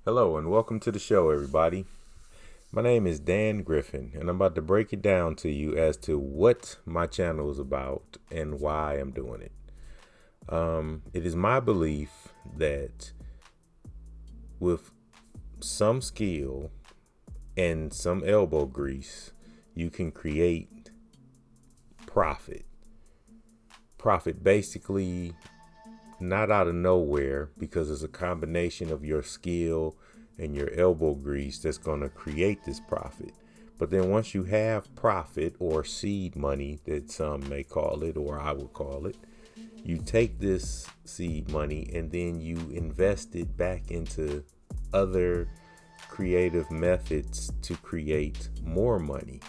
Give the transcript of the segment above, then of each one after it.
Hello and welcome to the show, everybody. My name is Dan Griffin, and I'm about to break it down to you as to what my channel is about and why I'm doing it. It is my belief that with some skill and some elbow grease, you can create profit. Profit basically not out of nowhere, because it's a combination of your skill and your elbow grease that's going to create this profit. But then once you have profit, or seed money that some may call it, or I would call it, you take this seed money and then you invest it back into other creative methods to create more money.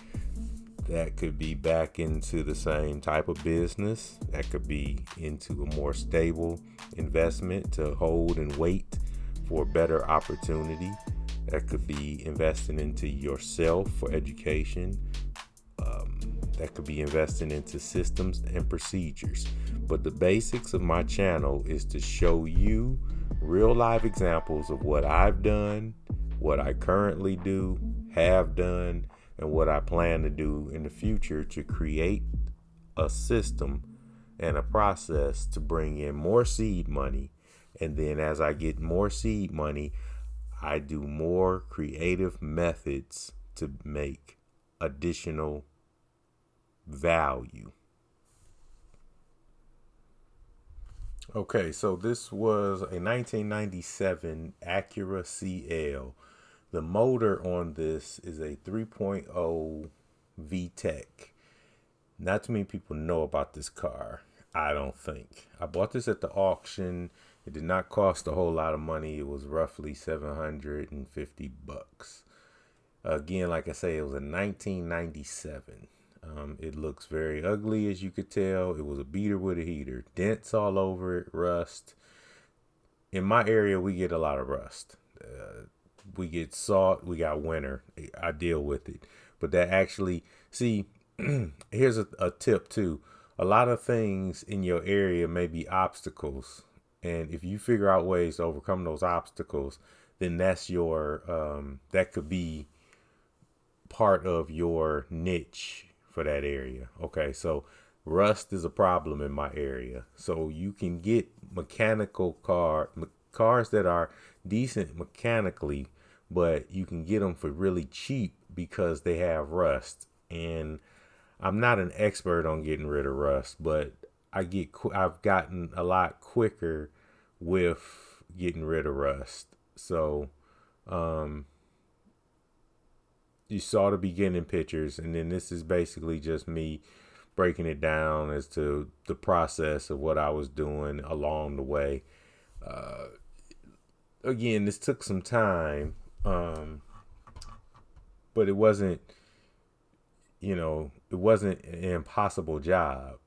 That could be back into the same type of business. That could be into a more stable investment to hold and wait for a better opportunity. That could be investing into yourself for education. That could be investing into systems and procedures. But the basics of my channel is to show you real life examples of what I've done, what I currently do, have done, and what I plan to do in the future to create a system and a process to bring in more seed money. And then as I get more seed money, I do more creative methods to make additional value. Okay, so this was a 1997 Acura Cl. The motor on this is a 3.0 VTEC. Not too many people know about this car, I don't think. I bought this at the auction. It did not cost a whole lot of money. It was roughly $750. Again, like I say, it was a 1997. It looks very ugly, as you could tell. It was a beater with a heater. Dents all over it, rust. In my area, we get a lot of rust. We get salt, we got winter. I deal with it. But that actually, see, here's a tip too. A lot of things in your area may be obstacles. And if you figure out ways to overcome those obstacles, then that's that could be part of your niche for that area. Okay, so rust is a problem in my area. So you can get cars that are decent mechanically, but you can get them for really cheap because they have rust. And I'm not an expert on getting rid of rust, but I've gotten a lot quicker with getting rid of rust. So you saw the beginning pictures, and then this is basically just me breaking it down as to the process of what I was doing along the way. Again, this took some time, but it wasn't, it wasn't an impossible job.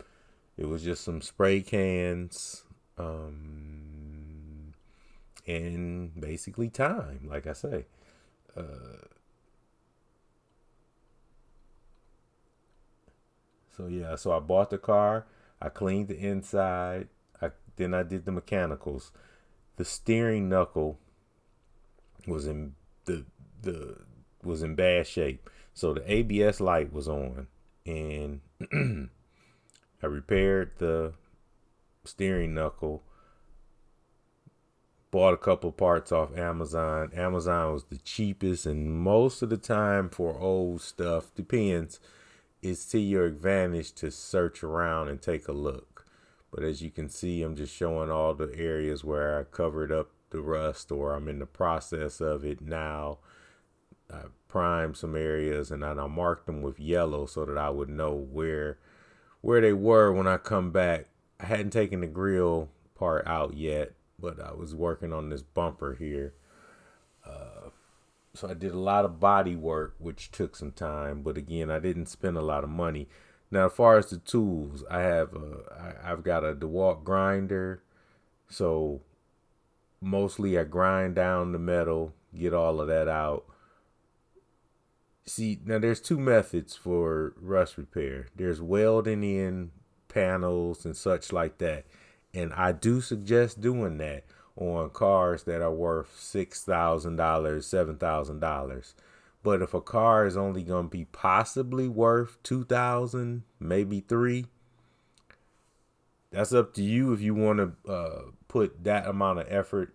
It was just some spray cans, and basically time, like I say. So I bought the car. I cleaned the inside. Then I did the mechanicals. The steering knuckle was in the was in bad shape. So the ABS light was on, and I repaired the steering knuckle. Bought a couple parts off Amazon. Amazon was the cheapest, and most of the time for old stuff, depends, it's to your advantage to search around and take a look. But as you can see, I'm just showing all the areas where I covered up the rust, or I'm in the process of it now. I primed some areas, and I marked them with yellow so that I would know where they were when I come back. I hadn't taken the grill part out yet, but I was working on this bumper here. So I did a lot of body work, which took some time, but again, I didn't spend a lot of money. Now, as far as the tools, I've got a DeWalt grinder, so mostly I grind down the metal, get all of that out. See, now there's two methods for rust repair. There's welding in panels and such like that, and I do suggest doing that. on cars that are worth $6,000, $7,000. But if a car is only going to be possibly worth 2,000, maybe three, that's up to you if you want to put that amount of effort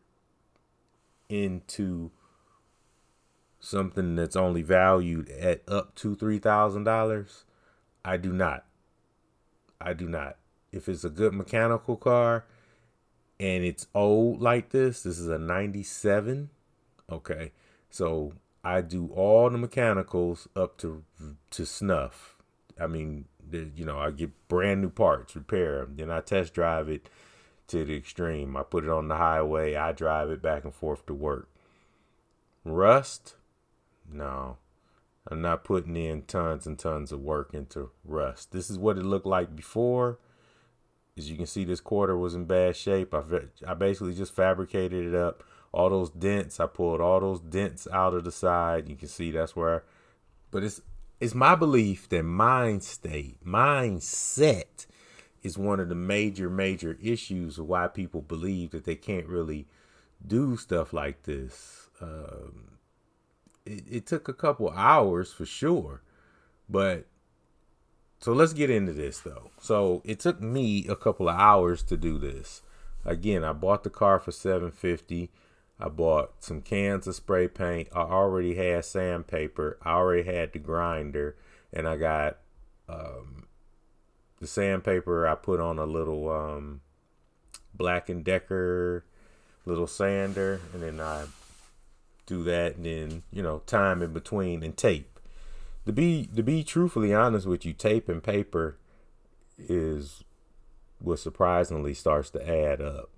into something that's only valued at up to $3,000. I do not. I do not. If it's a good mechanical car and it's old like this is a 97. Okay. So I do all the mechanicals up to snuff. I mean, I get brand new parts, repair them. Then I test drive it to the extreme. I put it on the highway. I drive it back and forth to work. Rust? No. I'm not putting in tons and tons of work into rust. This is what it looked like before. As you can see, this quarter was in bad shape. I basically just fabricated it up. All those dents, I pulled all those dents out of the side. You can see that's where. But it's my belief that mindset is one of the major issues of why people believe that they can't really do stuff like this. It took a couple hours for sure, but so let's get into this though. So it took me a couple of hours to do this. Again, I bought the car for $750. I bought some cans of spray paint. I already had sandpaper. I already had the grinder, and I got the sandpaper. I put on a little Black & Decker little sander, and then I do that, and then time in between, and tape. To be truthfully honest with you, tape and paper is what surprisingly starts to add up.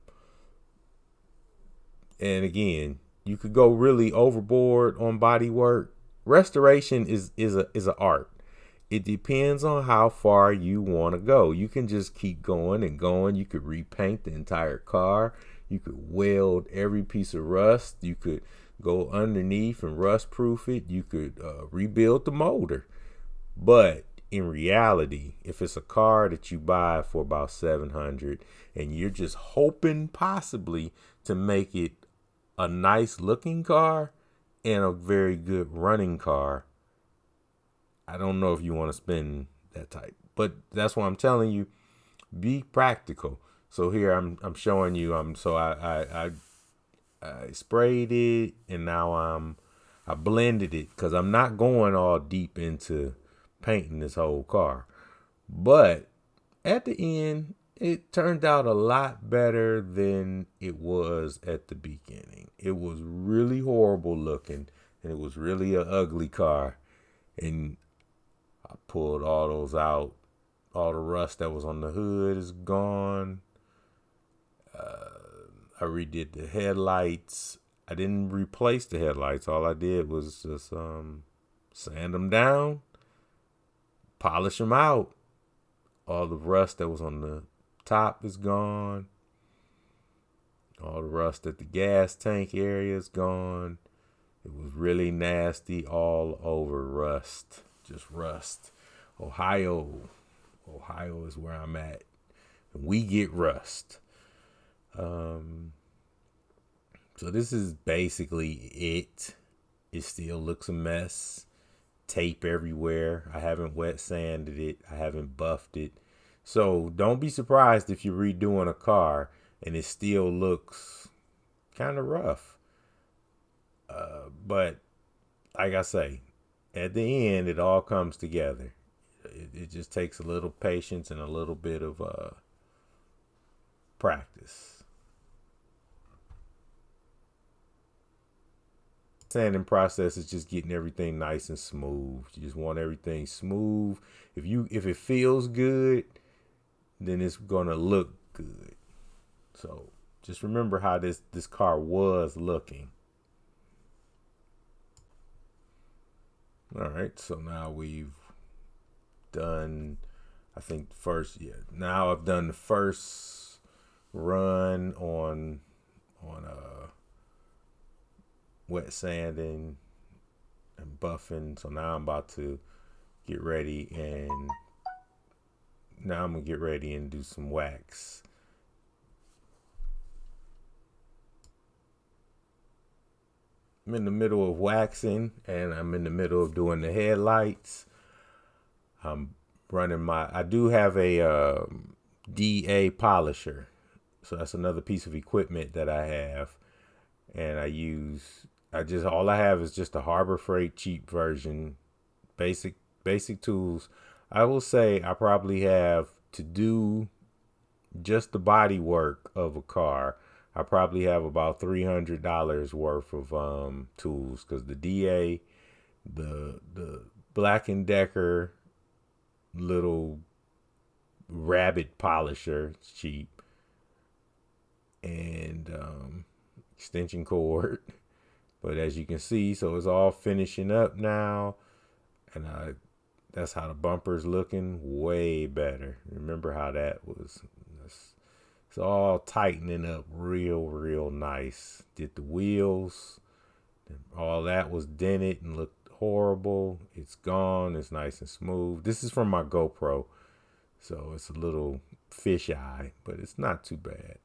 And again, you could go really overboard on body work. Restoration is an art. It depends on how far you want to go. You can just keep going and going. You could repaint the entire car. You could weld every piece of rust. You could go underneath and rust proof it. You could rebuild the motor. But in reality, if it's a car that you buy for about $700 and you're just hoping possibly to make it a nice looking car and a very good running car, I don't know if you want to spend that type. But that's why I'm telling you, be practical. So here I'm showing you. I sprayed it, and now I blended it because I'm not going all deep into painting this whole car. But at the end, it turned out a lot better than it was at the beginning. It was really horrible looking, and it was really an ugly car. And I pulled all those out. All the rust that was on the hood is gone. I redid the headlights. I didn't replace the headlights. All I did was just sand them down, polish them out. All the rust that was on the top is gone. All the rust at the gas tank area is gone. It was really nasty all over rust. Just rust. Ohio is where I'm at. We get rust. So this is basically it. It still looks a mess. Tape everywhere. I haven't wet sanded it. I haven't buffed it. So don't be surprised if you're redoing a car and it still looks kind of rough. But like I say, at the end, it all comes together. It just takes a little patience and a little bit of practice. Sanding process is just getting everything nice and smooth. You just want everything smooth. If it feels good, then it's gonna look good. So just remember how this car was looking. All right, so now we've done, I think now I've done the first run on wet sanding and buffing. So now I'm about to get ready, and now I'm gonna get ready and do some wax. I'm in the middle of waxing, and I'm in the middle of doing the headlights. I'm I do have a DA polisher. So that's another piece of equipment that I have. And all I have is just a Harbor Freight cheap version, basic tools. I will say I probably have to do just the body work of a car. I probably have about $300 worth of tools, because the DA, the Black and Decker little rabbit polisher, it's cheap, and extension cord. But as you can see, so it's all finishing up now, and that's how the bumper's looking, way better. Remember how that was? It's all tightening up real nice. Did the wheels, all that was dented and looked horrible. It's gone. It's nice and smooth. This is from my GoPro, so it's a little fisheye, but it's not too bad.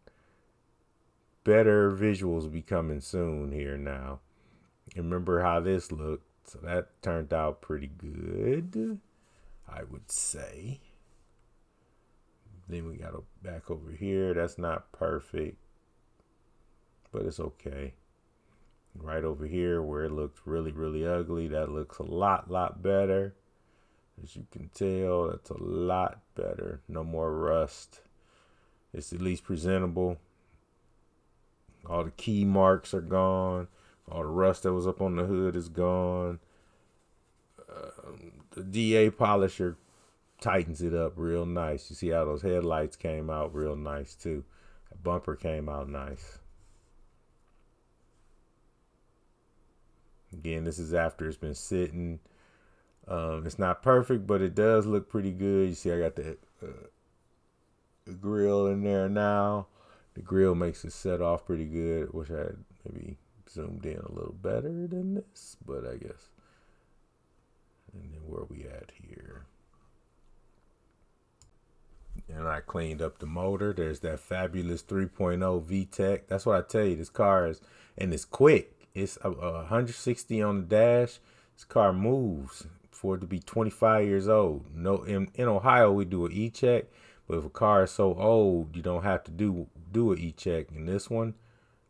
Better visuals will be coming soon here now. Remember how this looked? So that turned out pretty good, I would say. Then we got back over here. That's not perfect, but it's okay. Right over here where it looks really ugly, that looks a lot better. As you can tell, that's a lot better. No more rust. It's at least presentable. All the key marks are gone. All the rust that was up on the hood is gone. The DA polisher tightens it up real nice. You see how those headlights came out real nice too. The bumper came out nice. Again, this is after it's been sitting. It's not perfect, but it does look pretty good. You see I got the grill in there now. The grill makes it set off pretty good. Wish I had maybe zoomed in a little better than this, but I guess. And then where we at here? And I cleaned up the motor. There's that fabulous 3.0 VTEC. That's what I tell you. This car is, and it's quick. It's 160 on the dash. This car moves for it to be 25 years old. No, in Ohio we do an e-check, but if a car is so old, you don't have to do an e-check. In this one,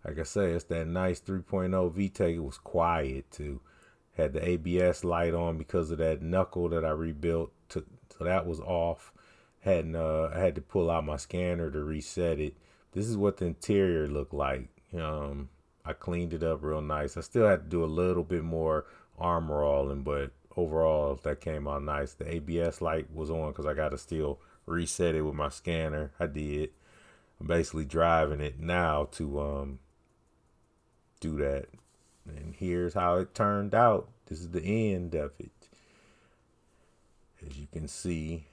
like I say, it's that nice 3.0 VTEC. It was quiet too. Had the ABS light on because of that knuckle that I rebuilt. So that was off. I had to pull out my scanner to reset it. This is what the interior looked like. I cleaned it up real nice. I still had to do a little bit more armor alling, but overall that came out nice. The ABS light was on because I got to still reset it with my scanner. I did. I'm basically driving it now to do that. And here's how it turned out. This is the end of it. As you can see,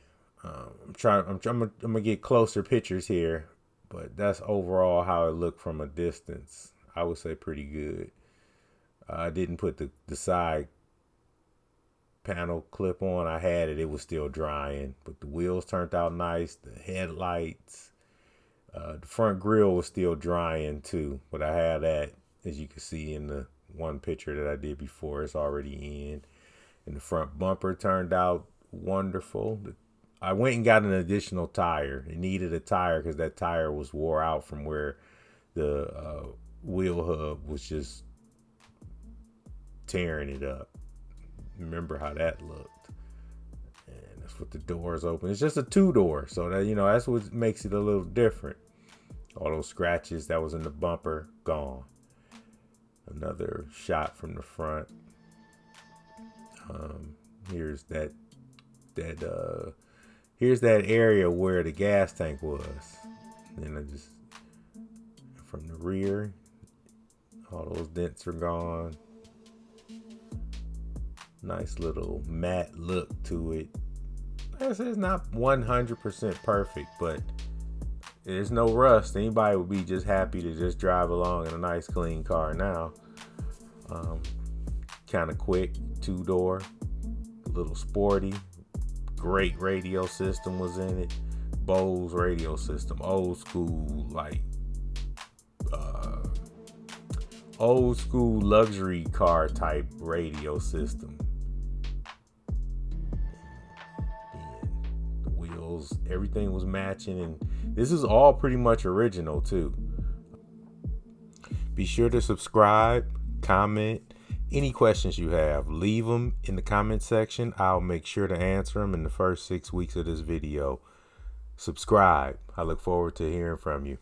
I'm gonna get closer pictures here, but that's overall how it looked from a distance. I would say pretty good. I didn't put the side panel clip on. I had it. It was still drying, but the wheels turned out nice. The headlights, the front grille was still drying too, but I had that, as you can see in the one picture that I did before. It's already in. And the front bumper turned out wonderful. I went and got an additional tire. It needed a tire because that tire was wore out from where the wheel hub was just tearing it up. Remember how that looked. And that's what the doors open. It's just a 2-door, so that, that's what makes it a little different. All those scratches that was in the bumper, gone. Another shot from the front. Here's that here's that area where the gas tank was. Then I just, from the rear, all those dents are gone. Nice little matte look to it. Like I said, it's not 100% perfect, but there's no rust. Anybody would be just happy to just drive along in a nice clean car now. Kind of quick, 2-door, a little sporty. Great radio system was in it. Bose radio system, old school, like old school luxury car type radio system. The wheels, everything was matching, and this is all pretty much original too. Be sure to subscribe, comment. Any questions you have, leave them in the comment section. I'll make sure to answer them in the first 6 weeks of this video. Subscribe. I look forward to hearing from you.